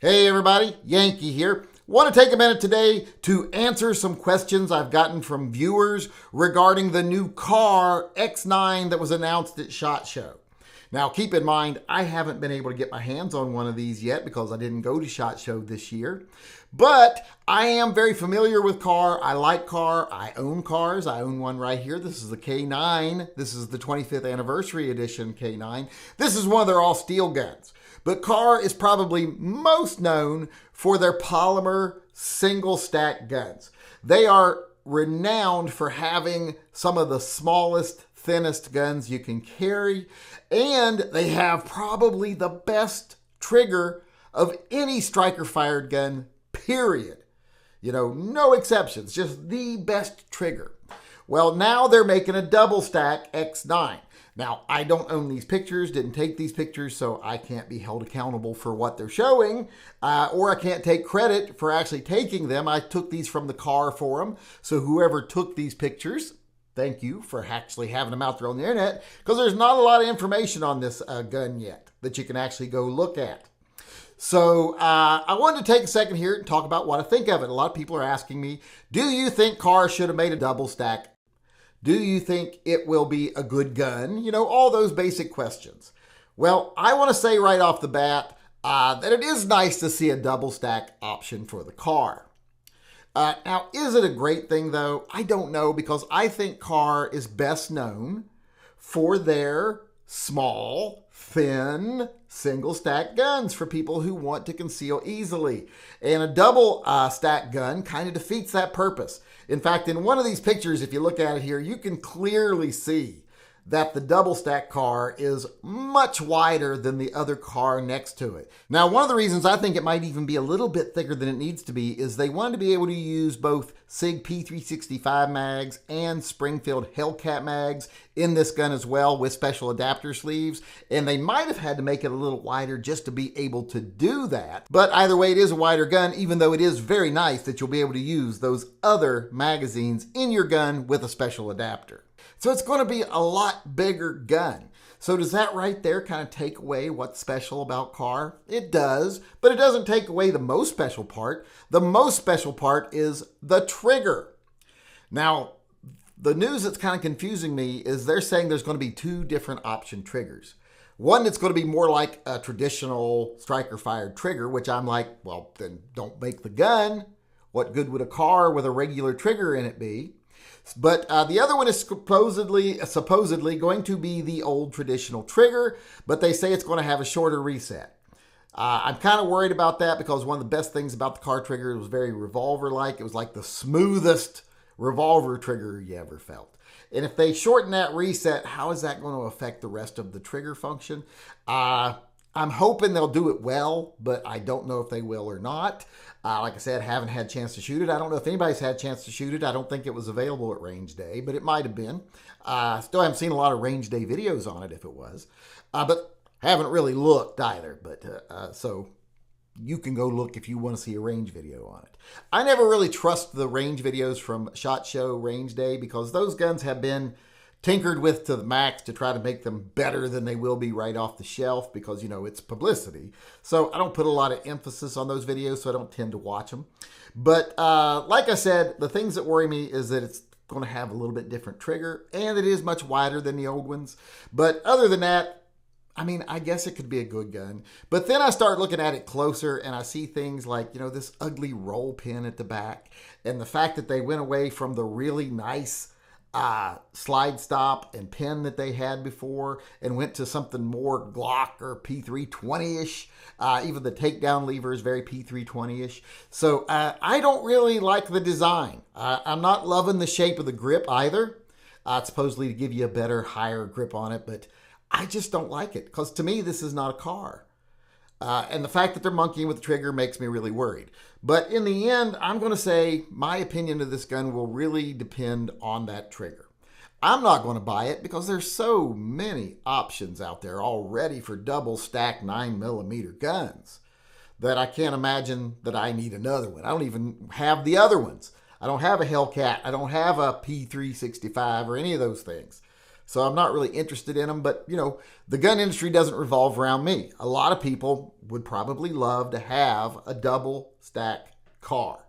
Hey everybody, Yankee here. Want to take a minute today to answer some questions I've gotten from viewers regarding the new Kahr X9 that was announced at SHOT Show. Now keep in mind, I haven't been able to get my hands on one of these yet because I didn't go to SHOT Show this year. But I am very familiar with Kahr. I like Kahr. I own cars. I own one right here. This is the K9. This is the 25th anniversary edition K9. This is one of their all-steel guns. But Kahr is probably most known for their polymer single stack guns. They are renowned for having some of the smallest, thinnest guns you can carry, and they have probably the best trigger of any striker fired gun, period. You know, no exceptions, just the best trigger. Well, now they're making a double stack X9. Now, I don't own these pictures, didn't take these pictures, so I can't be held accountable for what they're showing, or I can't take credit for actually taking them. I took these from the Kahr forum, so whoever took these pictures, thank you for actually having them out there on the internet, because there's not a lot of information on this gun yet that you can actually go look at. So I wanted to take a second here and talk about what I think of it. A lot of people are asking me, do you think Kahr should have made a double stack? Do you think it will be a good gun? You know, all those basic questions. Well, I want to say right off the bat that it is nice to see a double stack option for the Kahr. Now, is it a great thing though? I don't know, because I think Kahr is best known for their small, thin, single stack guns for people who want to conceal easily. And a double stack gun kind of defeats that purpose. In fact, in one of these pictures, if you look at it here, you can clearly see that the double stack Kahr is much wider than the other Kahr next to it. Now, one of the reasons I think it might even be a little bit thicker than it needs to be is they wanted to be able to use both SIG P365 mags and Springfield Hellcat mags in this gun as well, with special adapter sleeves, and they might have had to make it a little wider just to be able to do that. But either way, it is a wider gun, even though it is very nice that you'll be able to use those other magazines in your gun with a special adapter. So it's going to be a lot bigger gun. So does that right there kind of take away what's special about Kahr? It does, but it doesn't take away the most special part. The most special part is the trigger. Now, the news that's kind of confusing me is they're saying there's going to be two different option triggers. One that's going to be more like a traditional striker fired trigger, which I'm like, well, then don't make the gun. What good would a Kahr with a regular trigger in it be? But the other one is supposedly going to be the old traditional trigger, but they say it's going to have a shorter reset. I'm kind of worried about that because one of the best things about the Kahr trigger, it was very revolver-like. It was like the smoothest revolver trigger you ever felt. And if they shorten that reset, how is that going to affect the rest of the trigger function? I'm hoping they'll do it well, but I don't know if they will or not. Like I said, haven't had a chance to shoot it. I don't know if anybody's had a chance to shoot it. I don't think it was available at range day, but it might have been. Still haven't seen a lot of range day videos on it if it was. But haven't really looked either. But so you can go look if you want to see a range video on it. I never really trust the range videos from SHOT Show range day because those guns have been tinkered with to the max to try to make them better than they will be right off the shelf because, you know, it's publicity. So I don't put a lot of emphasis on those videos, so I don't tend to watch them. But like I said, the things that worry me is that it's going to have a little bit different trigger, and it is much wider than the old ones. But other than that, I mean, I guess it could be a good gun. But then I start looking at it closer, and I see things like, you know, this ugly roll pin at the back, and the fact that they went away from the really nice slide stop and pin that they had before and went to something more Glock or P320-ish. Even the takedown lever is very P320-ish. So I don't really like the design. I'm not loving the shape of the grip either. It's supposedly to give you a better, higher grip on it, but I just don't like it because to me, this is not a Kahr. And the fact that they're monkeying with the trigger makes me really worried. But in the end, I'm going to say my opinion of this gun will really depend on that trigger. I'm not going to buy it because there's so many options out there already for double stack 9mm guns that I can't imagine that I need another one. I don't even have the other ones. I don't have a Hellcat. I don't have a P365 or any of those things. So I'm not really interested in them, but the gun industry doesn't revolve around me. A lot of people would probably love to have a double stack Kahr.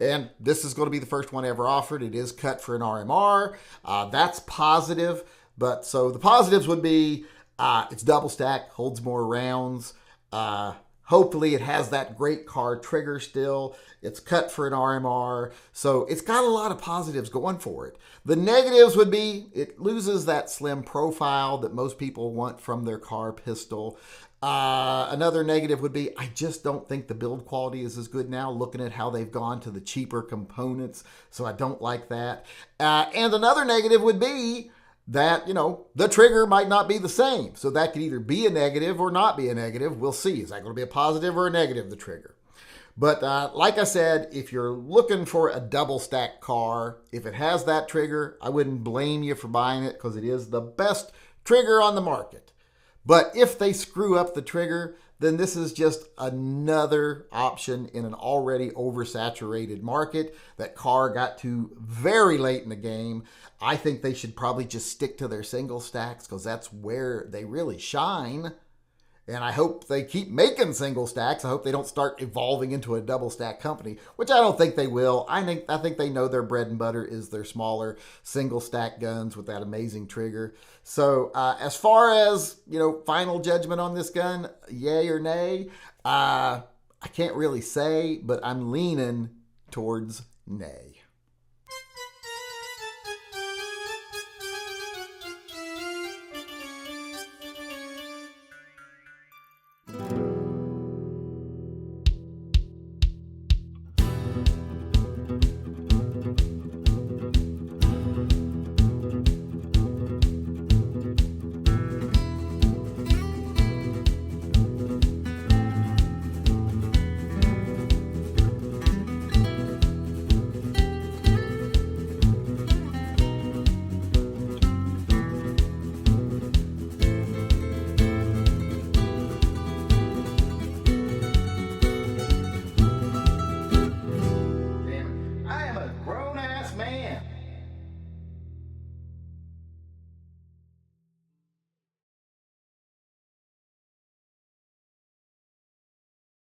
And this is going to be the first one ever offered. It is cut for an RMR. That's positive. But so the positives would be it's double stack, holds more rounds. Hopefully it has that great Kahr trigger still. It's cut for an RMR. So it's got a lot of positives going for it. The negatives would be it loses that slim profile that most people want from their Kahr pistol. Another negative would be I just don't think the build quality is as good now, looking at how they've gone to the cheaper components. So I don't like that. And another negative would be that, the trigger might not be the same. So that could either be a negative or not be a negative. We'll see. Is that going to be a positive or a negative, the trigger? But like I said, if you're looking for a double stack Kahr, if it has that trigger, I wouldn't blame you for buying it because it is the best trigger on the market. But if they screw up the trigger, then this is just another option in an already oversaturated market that Kahr got to very late in the game. I think they should probably just stick to their single stacks because that's where they really shine. And I hope they keep making single stacks. I hope they don't start evolving into a double stack company, which I don't think they will. I think they know their bread and butter is their smaller single stack guns with that amazing trigger. So as far as, final judgment on this gun, yay or nay, I can't really say, but I'm leaning towards nay.